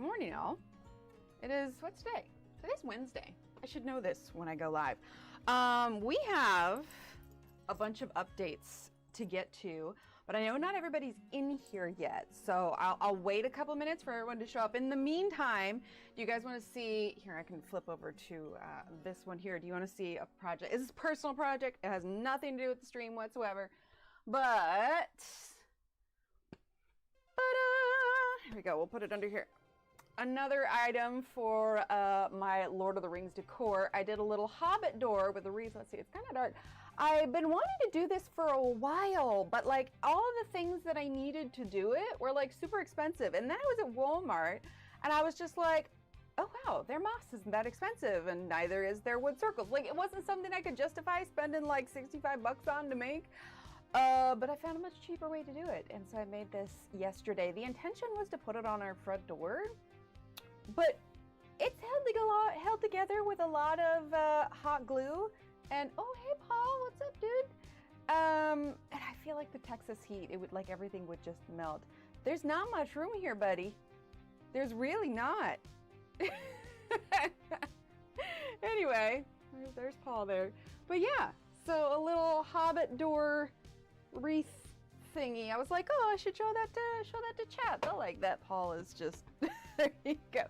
morning, all. It is, what's today? Today's Wednesday. I should know this when I go live. We have a bunch of updates to get to, but I know not everybody's in here yet, so I'll wait a couple minutes for everyone to show up. In the meantime, do you guys want to see, here I can flip over to this one here. Do you want to see a project? This is a personal project. It has nothing to do with the stream whatsoever, but here we go. We'll put it under here. Another item for my Lord of the Rings decor. I did a little hobbit door with a wreath. Let's see, it's kind of dark. I've been wanting to do this for a while, but like all of the things that I needed to do it were like super expensive. And then I was at Walmart and I was just like, oh wow, their moss isn't that expensive and neither is their wood circles. Like it wasn't something I could justify spending like 65 bucks on to make. But I found a much cheaper way to do it. And so I made this yesterday. The intention was to put it on our front door, but it's held together with a lot of hot glue. And oh, hey Paul, what's up, dude? And I feel like the Texas heat, it would like everything would just melt. There's not much room here, buddy. There's really not. Anyway, there's Paul there. But yeah, so a little hobbit door wreath thingy. I was like, oh, I should show that to chat. They'll like that. Paul is just there you go.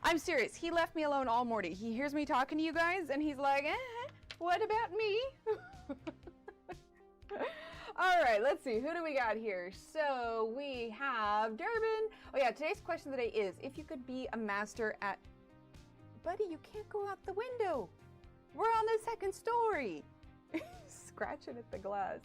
I'm serious. He left me alone all morning. He hears me talking to you guys and he's like, what about me? All right, let's see. Who do we got here? So we have Durbin. Oh yeah, today's question of the day is, if you could be a master at... Buddy, you can't go out the window. We're on the second story. Scratching at the glass.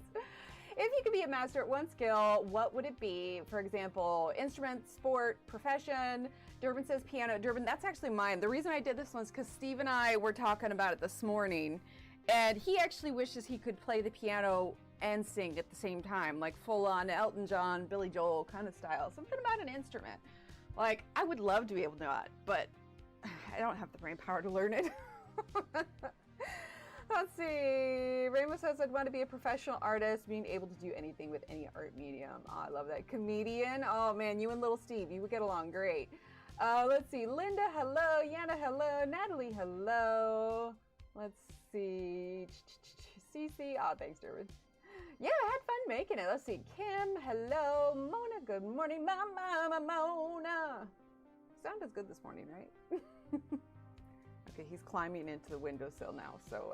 If you could be a master at one skill, what would it be? For example, instrument, sport, profession. Durbin says piano. Durbin, that's actually mine. The reason I did this one is because Steve and I were talking about it this morning, and he actually wishes he could play the piano and sing at the same time, like full on Elton John, Billy Joel kind of style. Something about an instrument. Like, I would love to be able to do that, but I don't have the brain power to learn it. Let's see. Rainbow says, I'd want to be a professional artist, being able to do anything with any art medium. Oh, I love that. Comedian. Oh, man, you and little Steve, you would get along great. Let's see. Linda, hello. Yana, hello. Natalie, hello. Let's see. Cece. Oh, thanks, Durbin. Yeah, I had fun making it. Let's see. Kim, hello. Mona, good morning. Mama, Mona. Sound is good this morning, right? Okay, he's climbing into the windowsill now, so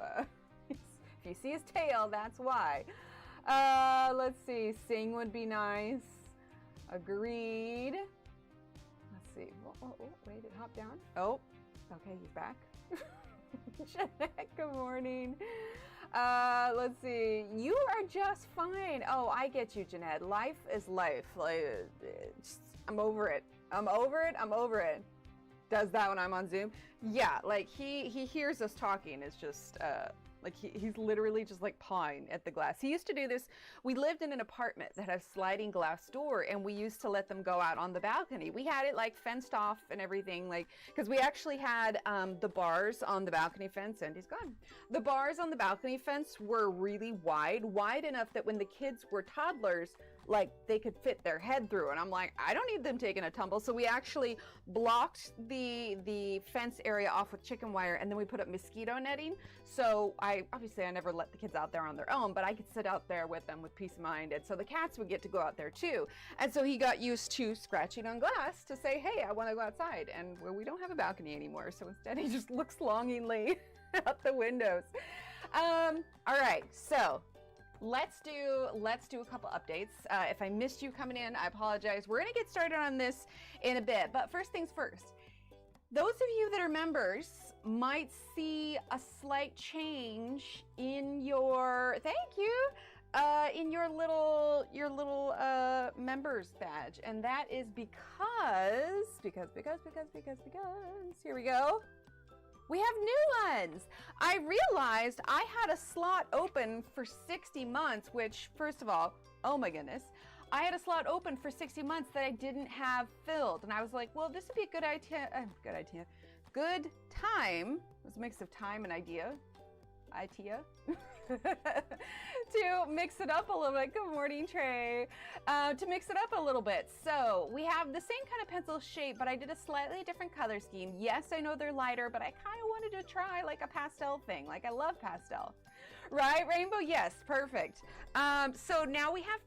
if you see his tail, that's why. Let's see, sing would be nice. Agreed. Let's see. Oh, wait, it hopped down. Oh, okay, he's back. Jeanette, good morning. Let's see. You are just fine. Oh, I get you, Jeanette. Life is life. Like, I'm over it. I'm over it. I'm over it. Does that when I'm on Zoom? Yeah, like he hears us talking. It's just like he's literally just like pawing at the glass. He used to do this. We lived in an apartment that had a sliding glass door, and we used to let them go out on the balcony. We had it like fenced off and everything, like, because we actually had the bars on the balcony fence, and he's gone. The bars on the balcony fence were really wide enough that when the kids were toddlers, like they could fit their head through. And I'm like, I don't need them taking a tumble. So we actually blocked the fence area off with chicken wire, and then we put up mosquito netting. So I never let the kids out there on their own, but I could sit out there with them with peace of mind. And so the cats would get to go out there too. And so he got used to scratching on glass to say, hey, I want to go outside. And well, we don't have a balcony anymore. So instead he just looks longingly out the windows. All right, so let's do a couple updates. If I missed you coming in, I apologize. We're gonna get started on this in a bit, but first things first. Those of you that are members might see a slight change in your, thank you, in your little members badge. And that is because, here we go. We have new ones. I realized I had a slot open for 60 months, which first of all, oh my goodness, I had a slot open for 60 months that I didn't have filled. And I was like, well, this would be a good time. It was a mix of time and idea. to mix it up a little bit. Good morning, Trey. To mix it up a little bit. So we have the same kind of pencil shape, but I did a slightly different color scheme. Yes, I know they're lighter, but I kind of wanted to try like a pastel thing. Like I love pastel. Right, Rainbow? Yes, perfect. So now we have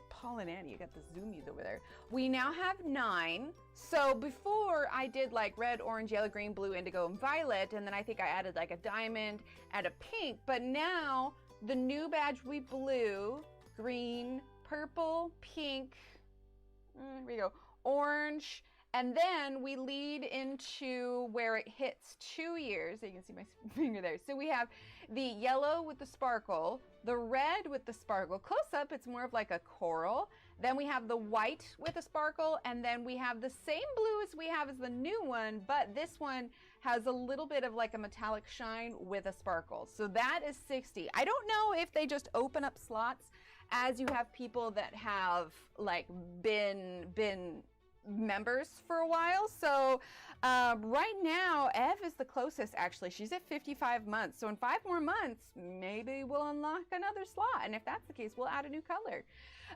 Paul and Annie, you got the zoomies over there. We now have 9. So before I did like red, orange, yellow, green, blue, indigo, and violet, and then I think I added like a diamond and a pink, but now the new badge we blue, green, purple, pink, here we go, orange, and then we lead into where it hits 2 years. So you can see my finger there. So we have the yellow with the sparkle, the red with the sparkle. Close up, it's more of like a coral. Then we have the white with a sparkle, and then we have the same blue as we have as the new one, but this one has a little bit of like a metallic shine with a sparkle. So that is 60. I don't know if they just open up slots as you have people that have like been members for a while. So right now Ev is the closest, actually. She's at 55 months, so in 5 more months maybe we'll unlock another slot, and if that's the case we'll add a new color.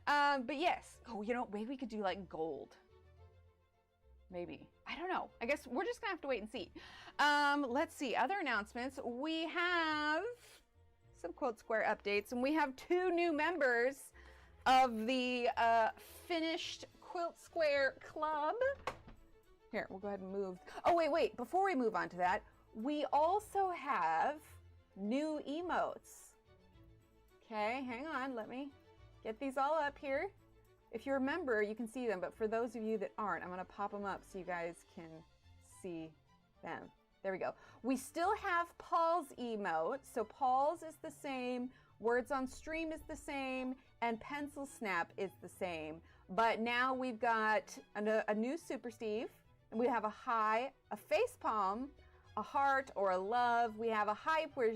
But yes, oh, you know, maybe we could do like gold, maybe. I don't know, I guess we're just gonna have to wait and see. Let's see, other announcements. We have some Quilt Square updates, and we have 2 new members of the finished Quilt Square Club. Here, we'll go ahead and move. Oh, wait, before we move on to that, we also have new emotes. Okay, hang on, let me get these all up here. If you remember, you can see them, but for those of you that aren't, I'm gonna pop them up so you guys can see them. There we go. We still have Paul's emote, so Paul's is the same, Words on Stream is the same, and Pencil Snap is the same. But now we've got a new Super Steve, and we have a high, a face palm, a heart or a love. We have a hype where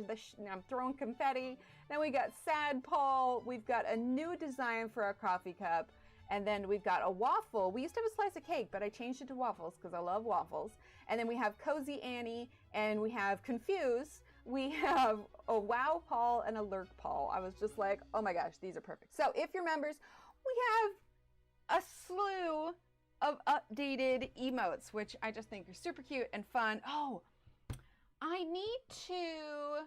I'm throwing confetti. Then we got Sad Paul. We've got a new design for our coffee cup. And then we've got a waffle. We used to have a slice of cake, but I changed it to waffles because I love waffles. And then we have Cozy Annie, and we have Confuse. We have a Wow Paul and a Lurk Paul. I was just like, oh my gosh, these are perfect. So if you're members, we have a slew of updated emotes, which I just think are super cute and fun. Oh, I need to,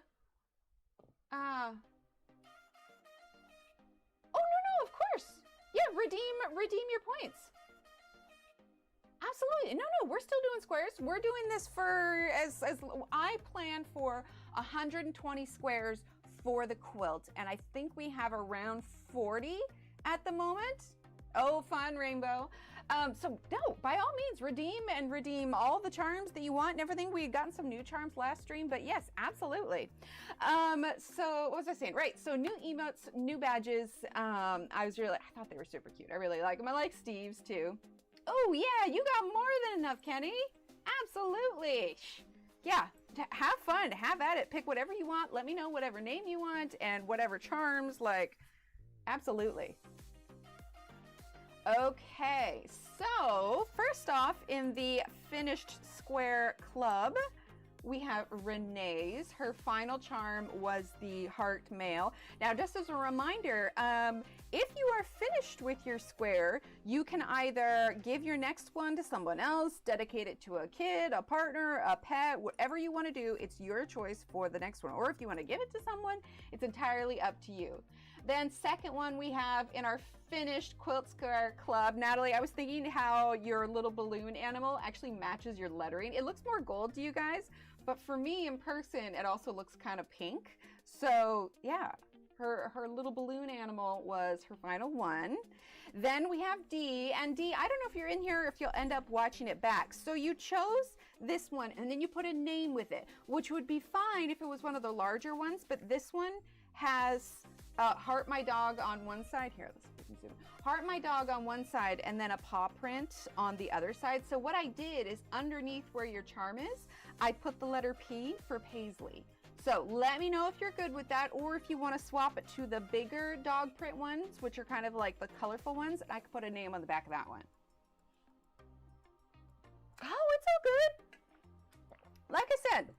oh no, of course. Yeah, redeem your points. Absolutely. No, we're still doing squares. We're doing this for, as I plan for 120 squares for the quilt, and I think we have around 40 at the moment. Oh, fun, Rainbow. So no, by all means, redeem all the charms that you want and everything. We had gotten some new charms last stream, but yes, absolutely. So what was I saying? Right, so new emotes, new badges. I thought they were super cute. I really like them. I like Steve's too. Oh yeah, you got more than enough, Kenny. Absolutely. Yeah, have fun, have at it. Pick whatever you want. Let me know whatever name you want and whatever charms, like, absolutely. Okay, so first off, in the finished square club, we have Renee's. Her final charm was the heart mail. Now, just as a reminder, if you are finished with your square, you can either give your next one to someone else, dedicate it to a kid, a partner, a pet, whatever you want to do. It's your choice for the next one. Or if you want to give it to someone, it's entirely up to you. Then second one we have in our finished Quilt Square Club. Natalie, I was thinking how your little balloon animal actually matches your lettering. It looks more gold to you guys, but for me in person, it also looks kind of pink. So yeah, her little balloon animal was her final one. Then we have D, and D, I don't know if you're in here or if you'll end up watching it back. So you chose this one, and then you put a name with it, which would be fine if it was one of the larger ones, but this one has Heart My Dog on one side. Here, let's zoom. Heart My Dog on one side and then a paw print on the other side. So what I did is underneath where your charm is, I put the letter P for Paisley. So let me know if you're good with that, or if you want to swap it to the bigger dog print ones, which are kind of like the colorful ones, and I could put a name on the back of that one. Oh, it's all good. Like I said,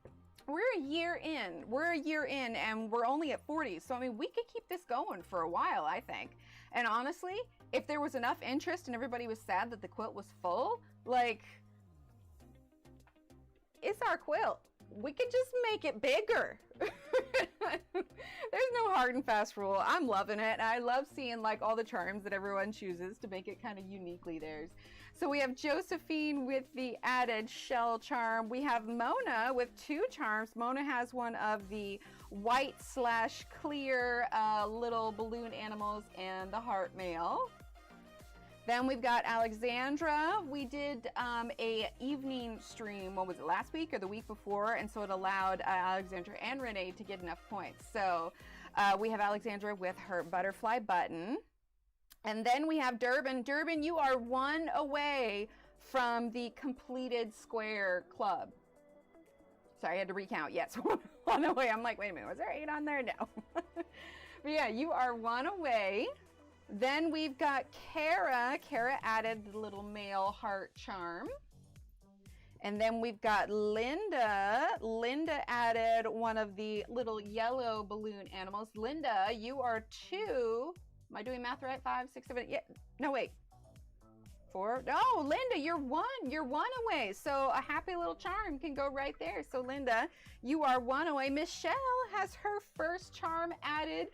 we're a year in. We're a year in and we're only at 40. So, I mean, we could keep this going for a while, I think. And honestly, if there was enough interest and everybody was sad that the quilt was full, like, it's our quilt. We could just make it bigger. There's no hard and fast rule. I'm loving it. I love seeing like all the charms that everyone chooses to make it kind of uniquely theirs. So we have Josephine with the added shell charm. We have Mona with 2 charms. Mona has one of the white / clear little balloon animals and the heart mail. Then we've got Alexandra. We did a evening stream, what was it, last week or the week before? And so it allowed Alexandra and Renee to get enough points. So we have Alexandra with her butterfly button. And then we have Durbin. Durbin, you are 1 away from the completed square club. Sorry, I had to recount. Yes, 1 away. I'm like, wait a minute, was there 8 on there? No. But yeah, you are 1 away. Then we've got Kara. Kara added the little male heart charm. And then we've got Linda. Linda added one of the little yellow balloon animals. Linda, you are 2. Am I doing math right? 5, 6, 7, yeah. No, wait. 4. No, Linda, you're 1. You're 1 away. So a happy little charm can go right there. So Linda, you are 1 away. Michelle has her first charm added.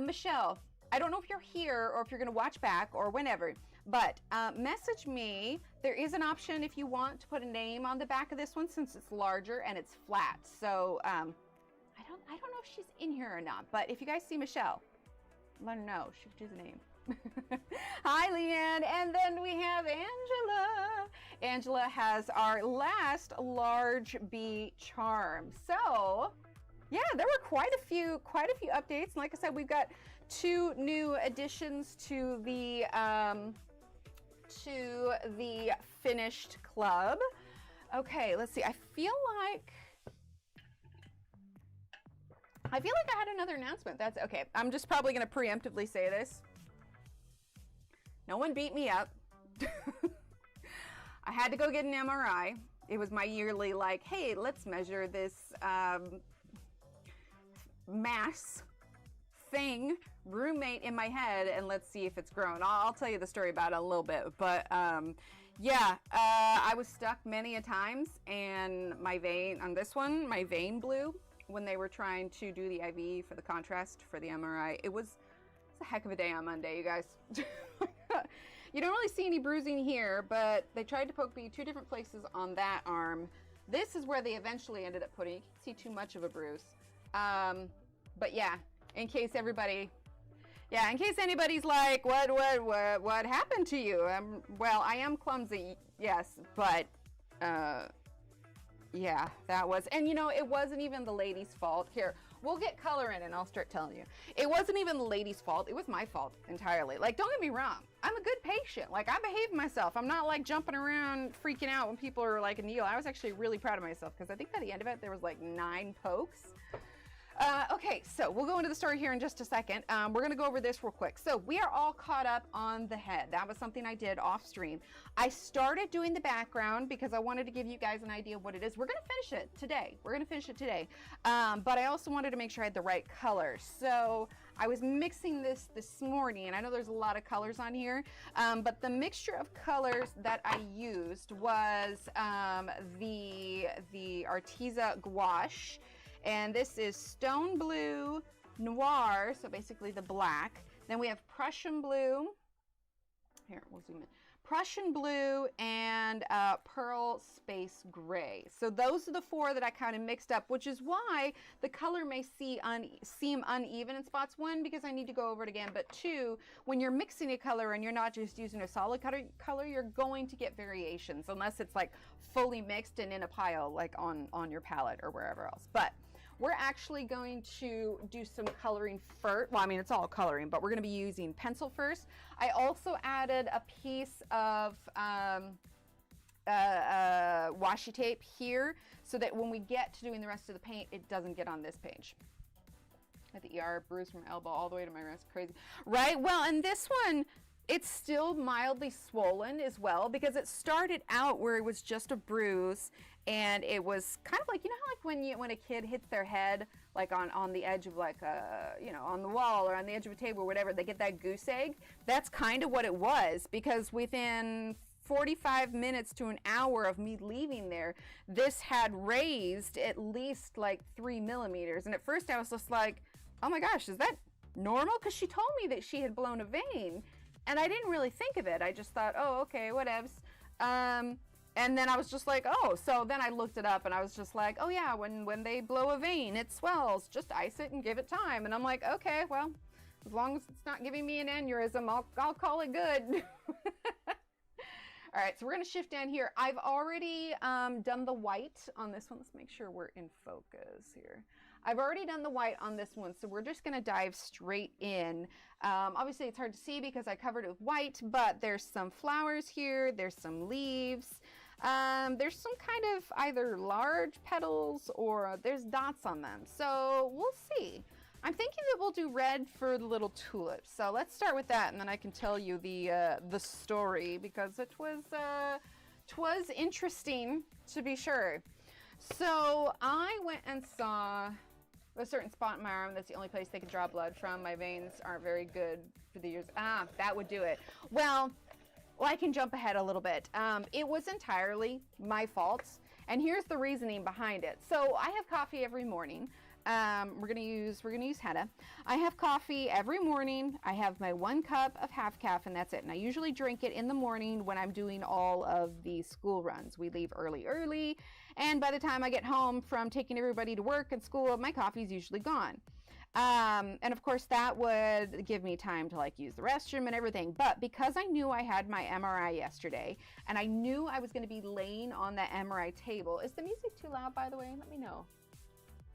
Michelle, I don't know if you're here or if you're going to watch back or whenever, but message me. There is an option if you want to put a name on the back of this one since it's larger and it's flat. So I don't know if she's in here or not, but if you guys see Michelle, let her know. She could choose a name. Hi, Leanne. And then we have Angela. Angela has our last large bee charm. So yeah, there were quite a few updates. Like I said, we've got 2 new additions to the finished club. Okay, let's see. I feel like I had another announcement. That's okay. I'm just probably going to preemptively say this. No one beat me up. I had to go get an MRI. It was my yearly, like, hey, let's measure this mass thing roommate in my head and let's see if it's grown. I'll tell you the story about it a little bit, but yeah, I was stuck many a times and my vein on this one, my vein blew when they were trying to do the IV for the contrast for the MRI. It's a heck of a day on Monday, you guys. You don't really see any bruising here, but they tried to poke me 2 different places on that arm. This is where they eventually ended up putting. You can't see too much of a bruise. But yeah, in case anybody's like, what happened to you? Well, I am clumsy, yes, but yeah, that was, and you know, it wasn't even the lady's fault. Here, we'll get color in and I'll start telling you. It wasn't even the lady's fault. It was my fault entirely. Like, don't get me wrong. I'm a good patient. Like, I behaved myself. I'm not like jumping around freaking out when people are like a needle. I was actually really proud of myself because I think by the end of it, there was like 9 pokes. Okay, so we'll go into the story here in just a second. We're going to go over this real quick. So we are all caught up on the head. That was something I did off stream. I started doing the background because I wanted to give you guys an idea of what it is. We're going to finish it today. But I also wanted to make sure I had the right color. So I was mixing this morning, and I know there's a lot of colors on here, but the mixture of colors that I used was the Arteza gouache. And this is Stone Blue Noir, so basically the black. Then we have Prussian Blue. Here, we'll zoom in. Prussian Blue and Pearl Space Gray. So those are the 4 that I kind of mixed up, which is why the color may seem uneven in spots. 1, because I need to go over it again, but 2, when you're mixing a color and you're not just using a solid color, you're going to get variations, unless it's like fully mixed and in a pile, like on your palette or wherever else. But we're actually going to do some coloring first. Well, I mean, it's all coloring, but we're going to be using pencil first. I also added a piece of washi tape here so that when we get to doing the rest of the paint, it doesn't get on this page. At the ER, bruise from elbow all the way to my wrist, crazy. Right, well, and this one, it's still mildly swollen as well because it started out where it was just a bruise and it was kind of like, you know how like when a kid hits their head like on the edge of like a, you know, on the wall or on the edge of a table or whatever, they get that goose egg. That's kind of what it was, because within 45 minutes to an hour of me leaving there, this had raised at least like 3 millimeters. And at first I was just like, oh my gosh, is that normal? Because she told me that she had blown a vein, and I didn't really think of it. I just thought, oh, okay, whatevs. And then I was just like, oh, so then I looked it up and I was just like, oh yeah, when they blow a vein, it swells. Just ice it and give it time. And I'm like, okay, well, as long as it's not giving me an aneurysm, I'll call it good. All right, so we're gonna shift down here. I've already done the white on this one. Let's make sure we're in focus here. I've already done the white on this one, so we're just gonna dive straight in. Obviously it's hard to see because I covered it with white, but there's some flowers here, there's some leaves, there's some kind of either large petals or there's dots on them. So we'll see. I'm thinking that we'll do red for the little tulips. So let's start with that, and then I can tell you the story, because it was interesting, to be sure. So I went and saw a certain spot in my arm. That's the only place they can draw blood from. My veins aren't very good for the years. That would do it. Well, I can jump ahead a little bit. It was entirely my fault, and here's the reasoning behind it. So I have coffee every morning. We're gonna use Hanna. I have coffee every morning. I have my 1 cup of half calf, and that's it. And I usually drink it in the morning when I'm doing all of the school runs. We leave early, and by the time I get home from taking everybody to work and school, my coffee's usually gone. And of course that would give me time to like use the restroom and everything. But because I knew I had my MRI yesterday, and I knew I was going to be laying on that MRI table. Is the music too loud, by the way? Let me know.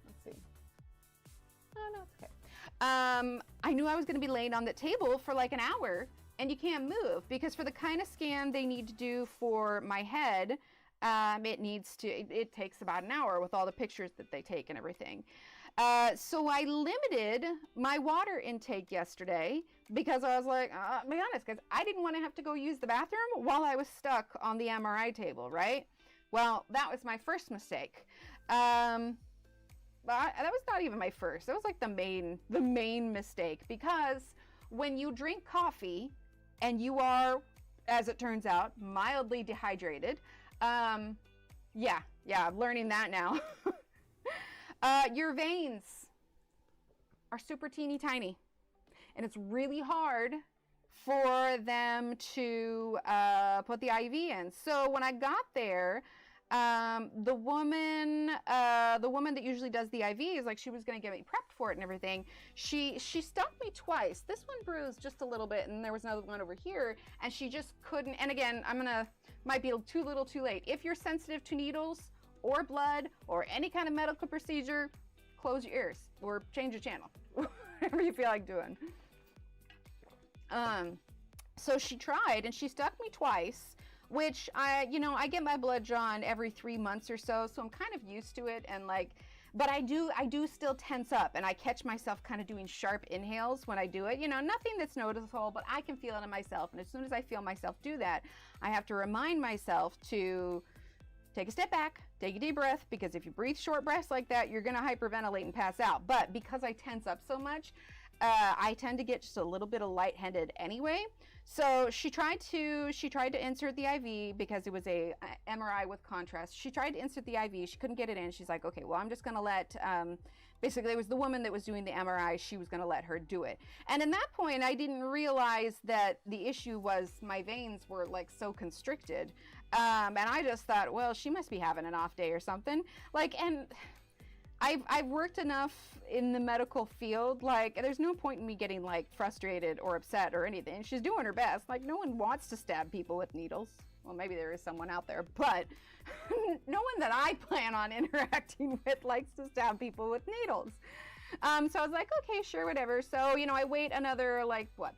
Let's see. Oh, no, it's okay. I knew I was going to be laying on the table for like an hour, and you can't move because for the kind of scan they need to do for my head, it takes about an hour with all the pictures that they take and everything. So I limited my water intake yesterday because I was like, to be honest, guys, I didn't want to have to go use the bathroom while I was stuck on the MRI table, right? Well, that was my first mistake. But that was not even my first. That was like the main mistake, because when you drink coffee and you are, as it turns out, mildly dehydrated, I'm learning that now. Your veins are super teeny tiny, and it's really hard for them to put the IV in. So when I got there, the woman that usually does the IV is like, she was going to get me prepped for it and everything. She stuck me twice. This one bruised just a little bit, and there was another one over here, and she just couldn't. And again, might be too little too late. If you're sensitive to needles or blood or any kind of medical procedure, close your ears or change the channel, whatever you feel like doing. So she tried, and she stuck me twice, which I get my blood drawn every 3 months or so I'm kind of used to it, and like, but I do still tense up, and I catch myself kind of doing sharp inhales when I do it. Nothing that's noticeable, but I can feel it in myself, and as soon as I feel myself do that, I have to remind myself to take a step back, take a deep breath, because if you breathe short breaths like that, you're gonna hyperventilate and pass out. But because I tense up so much, I tend to get just a little bit of lightheaded anyway. So she tried to insert the IV because it was a MRI with contrast. She tried to insert the IV. She couldn't get it in. She's like, okay, well, I'm just going to let, basically it was the woman that was doing the MRI. She was going to let her do it. And in that point, I didn't realize that the issue was my veins were like so constricted. And I just thought, well, she must be having an off day or something. Like, and I've worked enough in the medical field, like, there's no point in me getting like frustrated or upset or anything. She's doing her best. Like, no one wants to stab people with needles. Well, maybe there is someone out there, but no one that I plan on interacting with likes to stab people with needles. So I was like, okay, sure, whatever. So, I wait another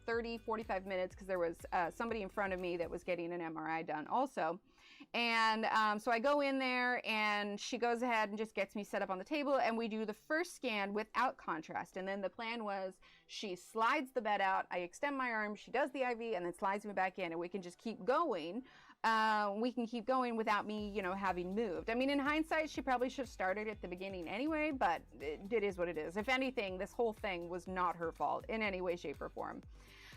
30, 45 minutes because there was somebody in front of me that was getting an MRI done also. And so I go in there, and she goes ahead and just gets me set up on the table, and we do the first scan without contrast. And then the plan was she slides the bed out, I extend my arm, she does the IV, and then slides me back in, and we can just keep going. We can keep going without me, you know, having moved. I mean, in hindsight, she probably should have started at the beginning anyway, but it is what it is. If anything, this whole thing was not her fault in any way, shape, or form.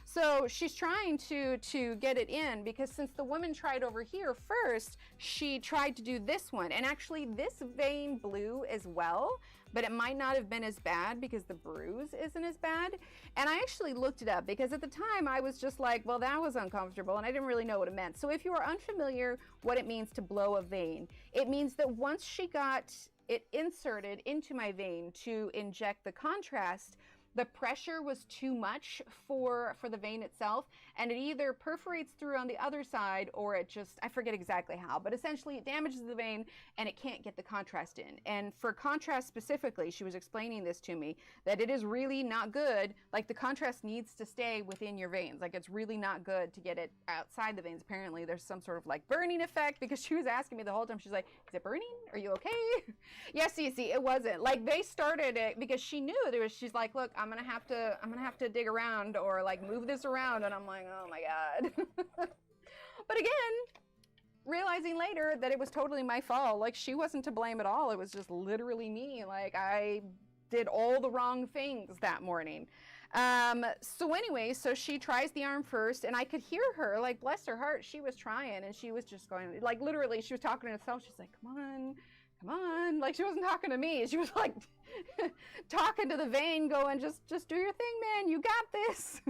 So she's trying to get it in, because since the woman tried over here first, she tried to do this one. And actually this vein blew as well, but it might not have been as bad because the bruise isn't as bad. And I actually looked it up, because at the time I was just like, well, that was uncomfortable, and I didn't really know what it meant. So if you are unfamiliar what it means to blow a vein, it means that once she got it inserted into my vein to inject the contrast, the pressure was too much for the vein itself, and it either perforates through on the other side, or it just, I forget exactly how, but essentially it damages the vein and it can't get the contrast in. And for contrast specifically, she was explaining this to me, that it is really not good, like the contrast needs to stay within your veins. Like it's really not good to get it outside the veins. Apparently there's some sort of like burning effect, because she was asking me the whole time, she's like, is it burning? Are you okay? Yes, you see, it wasn't. Like they started it because she knew there was, she's like, look, I'm gonna have to dig around or like move this around, and I'm like, oh my god. But again, realizing later that it was totally my fault. Like she wasn't to blame at all. It was just literally me. Like I did all the wrong things that morning. So anyway, so she tries the arm first, and I could hear her, like bless her heart, she was trying, and she was just going, like literally she was talking to herself. She's like, come on, like she wasn't talking to me. She was like talking to the vein, going, just do your thing, man, you got this.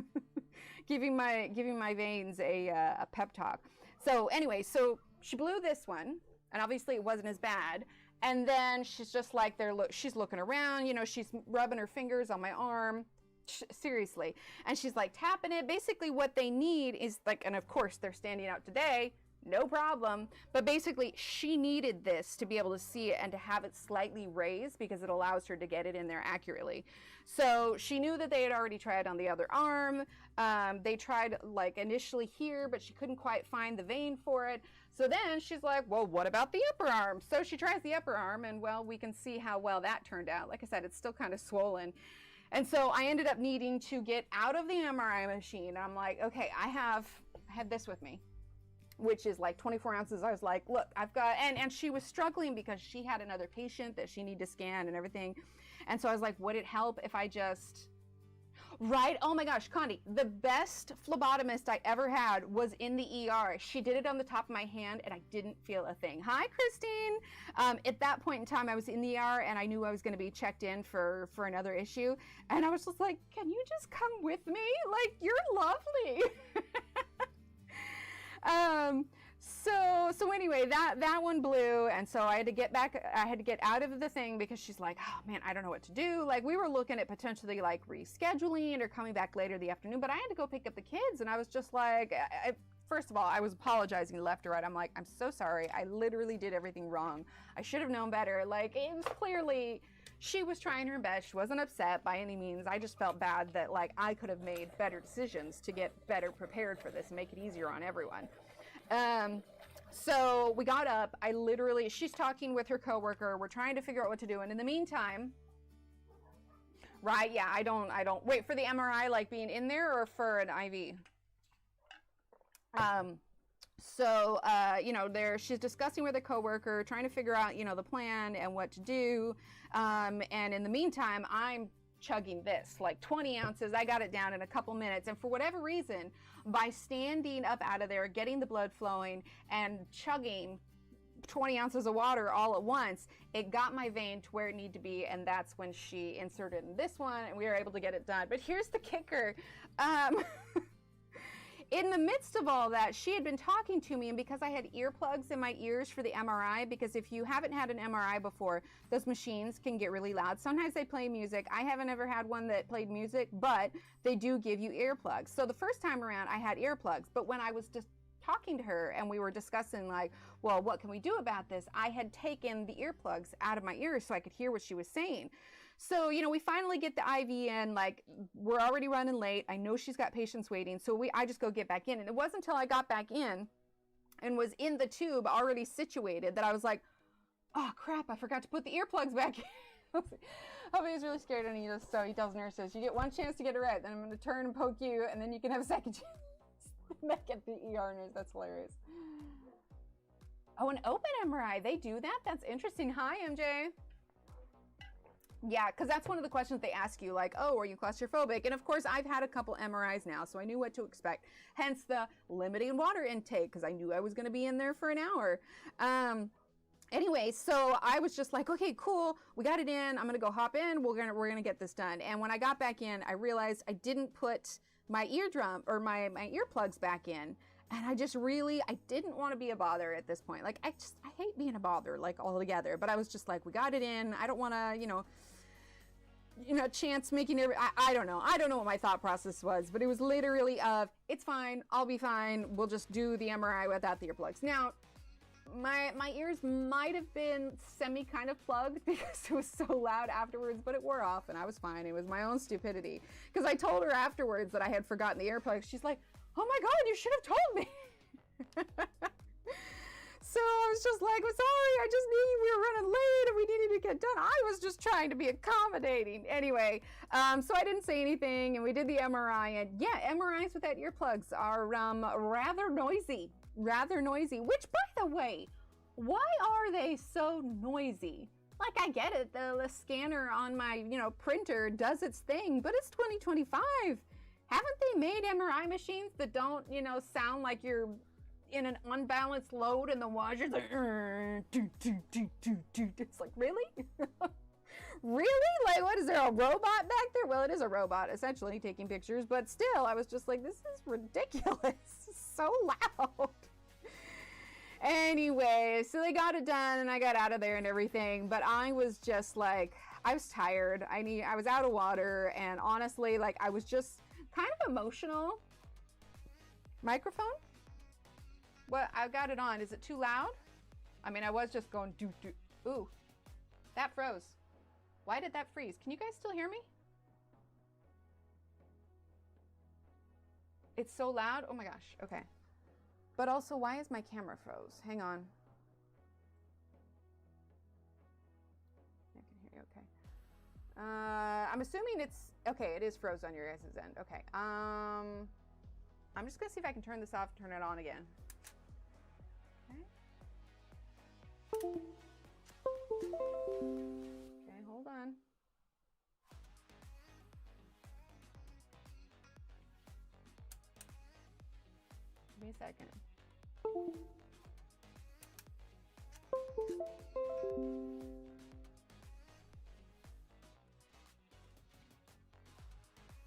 giving my veins a pep talk. So anyway, so she blew this one, and obviously it wasn't as bad. And then she's just like, she's looking around, you know, she's rubbing her fingers on my arm, seriously, and she's like tapping it. Basically what they need is like, and of course they're standing out today, no problem, but basically she needed this to be able to see it and to have it slightly raised, because it allows her to get it in there accurately. So she knew that they had already tried on the other arm. They tried like initially here, but she couldn't quite find the vein for it. So then she's like, well, what about the upper arm? So she tries the upper arm, and well, we can see how well that turned out. Like I said, it's still kind of swollen. And so I ended up needing to get out of the MRI machine. I'm like, okay, I had this with me, which is like 24 ounces. I was like, look, I've got, and she was struggling because she had another patient that she needed to scan and everything. And so I was like, would it help if I just, right? Oh my gosh, Condi, the best phlebotomist I ever had was in the ER. She did it on the top of my hand, and I didn't feel a thing. Hi, Christine. At that point in time, I was in the ER, and I knew I was going to be checked in for another issue. And I was just like, can you just come with me? Like, you're lovely. So anyway, that one blew, and so I had to get back, I had to get out of the thing, because she's like, oh man, I don't know what to do. Like we were looking at potentially like rescheduling or coming back later the afternoon, but I had to go pick up the kids, and I was just like, first of all, I was apologizing left or right. I'm like, I'm so sorry. I literally did everything wrong. I should have known better. Like it was clearly, she was trying her best. She wasn't upset by any means. I just felt bad that like I could have made better decisions to get better prepared for this and make it easier on everyone. So we got up, she's talking with her coworker, we're trying to figure out what to do, and in the meantime, right, yeah, I don't, wait for the MRI, like being in there, or for an IV? You know, she's discussing with a coworker, trying to figure out, you know, the plan and what to do, and in the meantime, I'm chugging this, like 20 ounces. I got it down in a couple minutes. And for whatever reason, by standing up out of there, getting the blood flowing and chugging 20 ounces of water all at once, it got my vein to where it needed to be. And that's when she inserted in this one, and we were able to get it done. But here's the kicker. In the midst of all that, she had been talking to me, and because I had earplugs in my ears for the MRI, because if you haven't had an MRI before, those machines can get really loud. Sometimes they play music. I haven't ever had one that played music, but they do give you earplugs. So the first time around, I had earplugs, but when I was just talking to her and we were discussing like, well, what can we do about this? I had taken the earplugs out of my ears so I could hear what she was saying. So, you know, we finally get the IV in, like, we're already running late. I know she's got patients waiting. So I just go get back in. And it wasn't until I got back in and was in the tube already situated that I was like, oh crap, I forgot to put the earplugs back in. Hubby is really scared and he tells nurses, you get one chance to get it right, then I'm going to turn and poke you, and then you can have a second chance. Back at the ER nurse. That's hilarious. Oh, an open MRI. They do that? That's interesting. Hi, MJ. Yeah, because that's one of the questions they ask you, like, oh, are you claustrophobic? And of course, I've had a couple MRIs now, so I knew what to expect. Hence the limiting water intake, because I knew I was going to be in there for an hour. Anyway, so I was just like, okay, cool. We got it in. I'm going to go hop in. We're going to get this done. And when I got back in, I realized I didn't put my eardrum or my earplugs back in. And I just really, I didn't want to be a bother at this point. Like, I hate being a bother, like, altogether. But I was just like, we got it in. I don't want to, you know, chance making it, I don't know. I don't know what my thought process was, but it was literally of, it's fine. I'll be fine. We'll just do the MRI without the earplugs. Now, my ears might have been semi kind of plugged because it was so loud afterwards, but it wore off and I was fine. It was my own stupidity. Because I told her afterwards that I had forgotten the earplugs. She's like, oh my God, you should have told me. So I was just like, well, sorry, we were running late and we needed to get done. I was just trying to be accommodating. Anyway, so I didn't say anything and we did the MRI, and yeah, MRIs without earplugs are rather noisy, which, by the way, why are they so noisy? Like, I get it, the scanner on my, printer does its thing, but it's 2025. Haven't they made MRI machines that don't, sound like you're in an unbalanced load and the washer's like, it's like, really? Really? Like, what, is there a robot back there? Well, it is a robot, essentially, taking pictures, but still, I was just like, this is ridiculous. So loud. Anyway, so they got it done and I got out of there and everything, but I was just like, I was tired. I was out of water, and honestly, like, I was just kind of emotional. Microphone? Well, I got it on. Is it too loud? I mean, I was just going do. Ooh, that froze. Why did that freeze? Can you guys still hear me? It's so loud. Oh my gosh. Okay. But also, why is my camera froze? Hang on. I can hear you. Okay. I'm assuming it's okay. It is froze on your guys' end. Okay. I'm just gonna see if I can turn this off, turn it on again. Okay, hold on. Give me a second.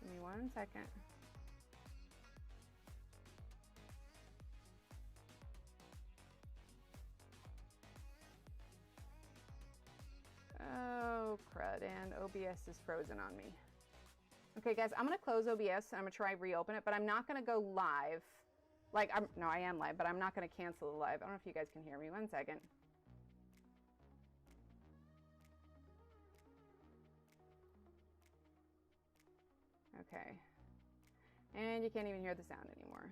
Give me 1 second. Oh, crud, and OBS is frozen on me. Okay, guys, I'm gonna close OBS and I'm gonna try reopen it, but I'm not gonna go live. Like, no, I am live, but I'm not gonna cancel the live. I don't know if you guys can hear me. 1 second. Okay. And you can't even hear the sound anymore.